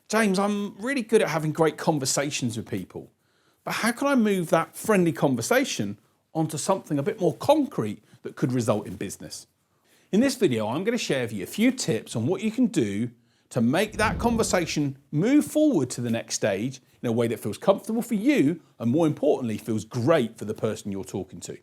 James, I'm really good at having great conversations with people, but how can I move that friendly conversation onto something a bit more concrete that could result in business? In this video, I'm going to share with you a few tips on what you can do to make that conversation move forward to the next stage in a way that feels comfortable for you and, more importantly, feels great for the person you're talking to.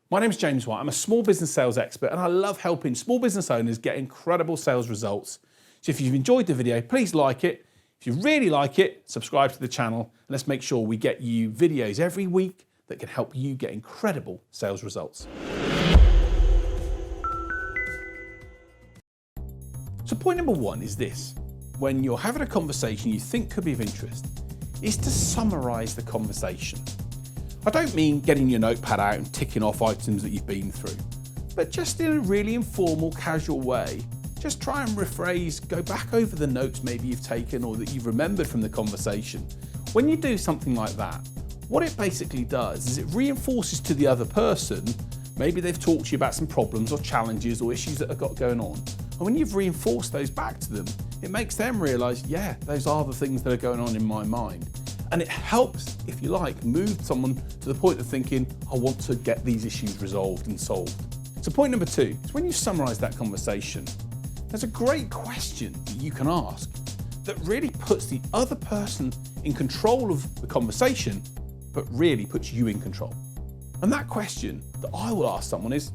My name is James White. I'm a small business sales expert and I love helping small business owners get incredible sales results. So if you've enjoyed the video, please like it. If you really like it, subscribe to the channel and let's make sure we get you videos every week that can help you get incredible sales results. So point number one is this. When you're having a conversation you think could be of interest, is to summarise the conversation. I don't mean getting your notepad out and ticking off items that you've been through, but just in a really informal, casual way, just try and rephrase, go back over the notes maybe you've taken or that you've remembered from the conversation. When you do something like that, what it basically does is it reinforces to the other person, maybe they've talked to you about some problems or challenges or issues that have got going on. And when you've reinforced those back to them, it makes them realise, yeah, those are the things that are going on in my mind. And it helps, if you like, move someone to the point of thinking, I want to get these issues resolved and solved. So point number two is when you summarise that conversation, there's a great question that you can ask that really puts the other person in control of the conversation, but really puts you in control. And that question that I will ask someone is,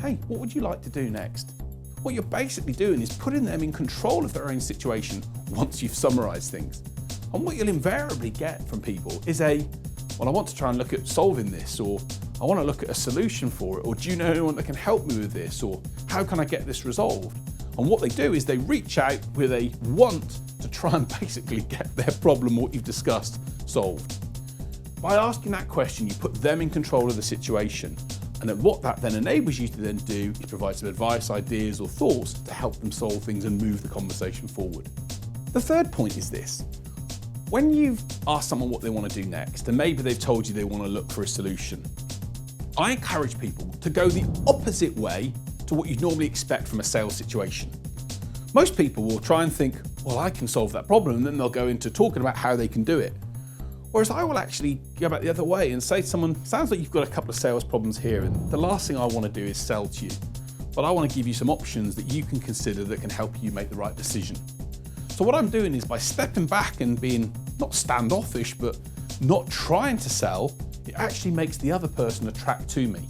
hey, what would you like to do next? What you're basically doing is putting them in control of their own situation once you've summarised things. And what you'll invariably get from people is well, I want to try and look at solving this, or I want to look at a solution for it, or do you know anyone that can help me with this, or how can I get this resolved? And what they do is they reach out with a want to try and basically get their problem, what you've discussed, solved. By asking that question, you put them in control of the situation. And then what that then enables you to then do is provide some advice, ideas, or thoughts to help them solve things and move the conversation forward. The third point is this. When you've asked someone what they want to do next, and maybe they've told you they want to look for a solution, I encourage people to go the opposite way to what you'd normally expect from a sales situation. Most people will try and think, well, I can solve that problem, and then they'll go into talking about how they can do it. Whereas I will actually go back the other way and say to someone, sounds like you've got a couple of sales problems here, and the last thing I want to do is sell to you, but I want to give you some options that you can consider that can help you make the right decision. So what I'm doing is by stepping back and being not standoffish, but not trying to sell, it actually makes the other person attract to me.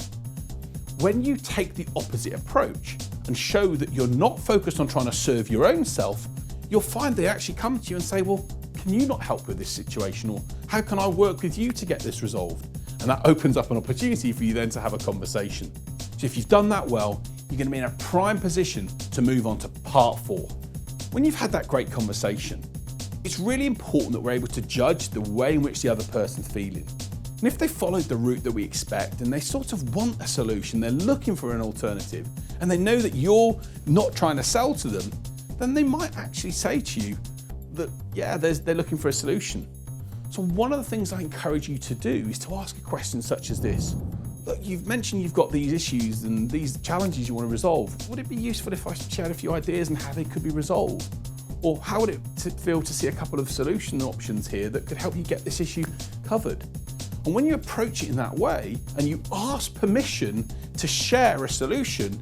When you take the opposite approach and show that you're not focused on trying to serve your own self, you'll find they actually come to you and say, well, can you not help with this situation? Or how can I work with you to get this resolved? And that opens up an opportunity for you then to have a conversation. So if you've done that well, you're going to be in a prime position to move on to part four. When you've had that great conversation, it's really important that we're able to judge the way in which the other person's feeling. And if they followed the route that we expect and they sort of want a solution, they're looking for an alternative, and they know that you're not trying to sell to them, then they might actually say to you that, yeah, they're looking for a solution. So one of the things I encourage you to do is to ask a question such as this. Look, you've mentioned you've got these issues and these challenges you want to resolve. Would it be useful if I shared a few ideas on how they could be resolved? Or how would it feel to see a couple of solution options here that could help you get this issue covered? And when you approach it in that way and you ask permission to share a solution,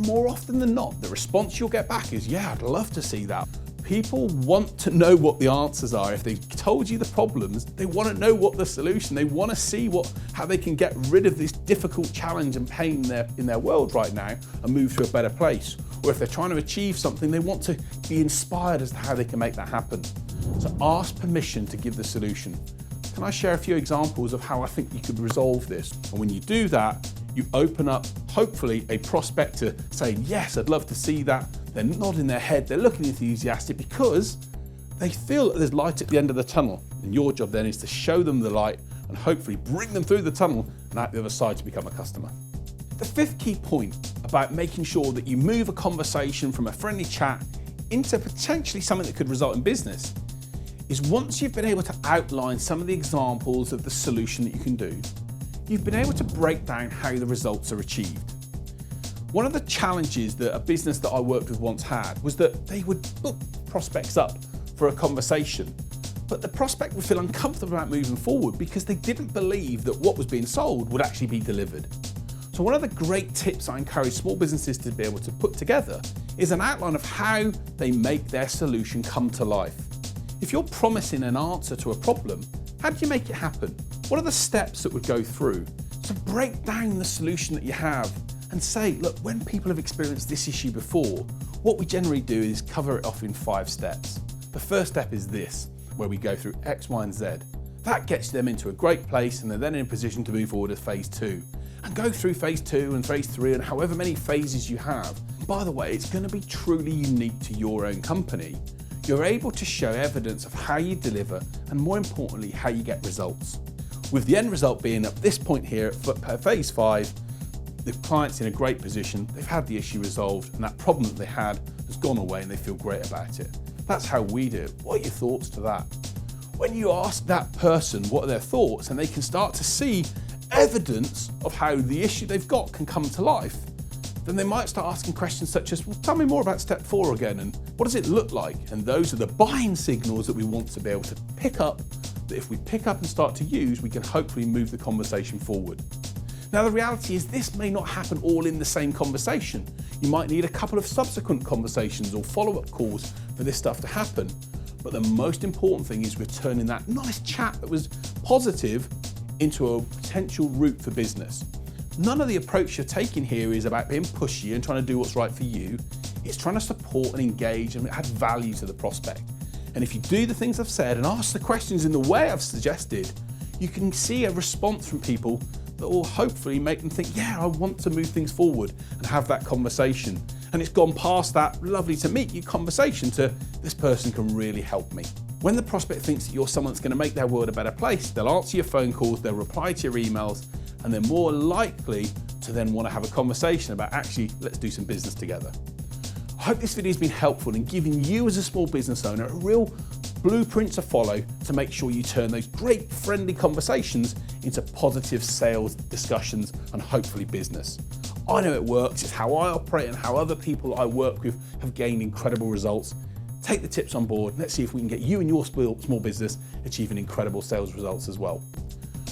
more often than not, the response you'll get back is, yeah, I'd love to see that. People want to know what the answers are. If they've told you the problems, they want to know what the solution, they want to see how they can get rid of this difficult challenge and pain in their world right now and move to a better place. Or if they're trying to achieve something, they want to be inspired as to how they can make that happen. So ask permission to give the solution. Can I share a few examples of how I think you could resolve this? And when you do that, you open up, hopefully, a prospect to say, yes, I'd love to see that. They're nodding their head, they're looking enthusiastic because they feel that there's light at the end of the tunnel. And your job then is to show them the light and hopefully bring them through the tunnel and out the other side to become a customer. The fifth key point about making sure that you move a conversation from a friendly chat into potentially something that could result in business is once you've been able to outline some of the examples of the solution that you can do, you've been able to break down how the results are achieved. One of the challenges that a business that I worked with once had was that they would book prospects up for a conversation, but the prospect would feel uncomfortable about moving forward because they didn't believe that what was being sold would actually be delivered. So one of the great tips I encourage small businesses to be able to put together is an outline of how they make their solution come to life. If you're promising an answer to a problem, how do you make it happen? What are the steps that would go through? So break down the solution that you have and say, look, when people have experienced this issue before, what we generally do is cover it off in 5 steps. The first step is this, where we go through X, Y, and Z. That gets them into a great place and they're then in a position to move forward to phase 2. And go through phase 2 and phase 3 and however many phases you have. By the way, it's going to be truly unique to your own company. You're able to show evidence of how you deliver and more importantly, how you get results. With the end result being at this point here at phase 5, the client's in a great position, they've had the issue resolved and that problem that they had has gone away and they feel great about it. That's how we do it. What are your thoughts to that? When you ask that person what are their thoughts and they can start to see evidence of how the issue they've got can come to life, then they might start asking questions such as, well, tell me more about step 4 again, and what does it look like? And those are the buying signals that we want to be able to pick up, that if we pick up and start to use, we can hopefully move the conversation forward. Now, the reality is this may not happen all in the same conversation. You might need a couple of subsequent conversations or follow-up calls for this stuff to happen. But the most important thing is returning that nice chat that was positive into a potential route for business. None of the approach you're taking here is about being pushy and trying to do what's right for you. It's trying to support and engage and add value to the prospect. And if you do the things I've said and ask the questions in the way I've suggested, you can see a response from people that will hopefully make them think, yeah, I want to move things forward and have that conversation. And it's gone past that lovely to meet you conversation to this person can really help me. When the prospect thinks that you're someone that's going to make their world a better place, they'll answer your phone calls, they'll reply to your emails, and they're more likely to then want to have a conversation about actually, let's do some business together. I hope this video has been helpful in giving you as a small business owner a real blueprint to follow to make sure you turn those great friendly conversations into positive sales discussions and hopefully business. I know it works, it's how I operate and how other people I work with have gained incredible results. Take the tips on board. Let's see if we can get you and your small business achieving incredible sales results as well.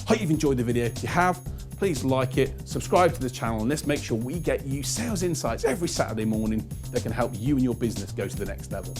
Hope you've enjoyed the video. If you have, please like it, subscribe to the channel, and let's make sure we get you sales insights every Saturday morning that can help you and your business go to the next level.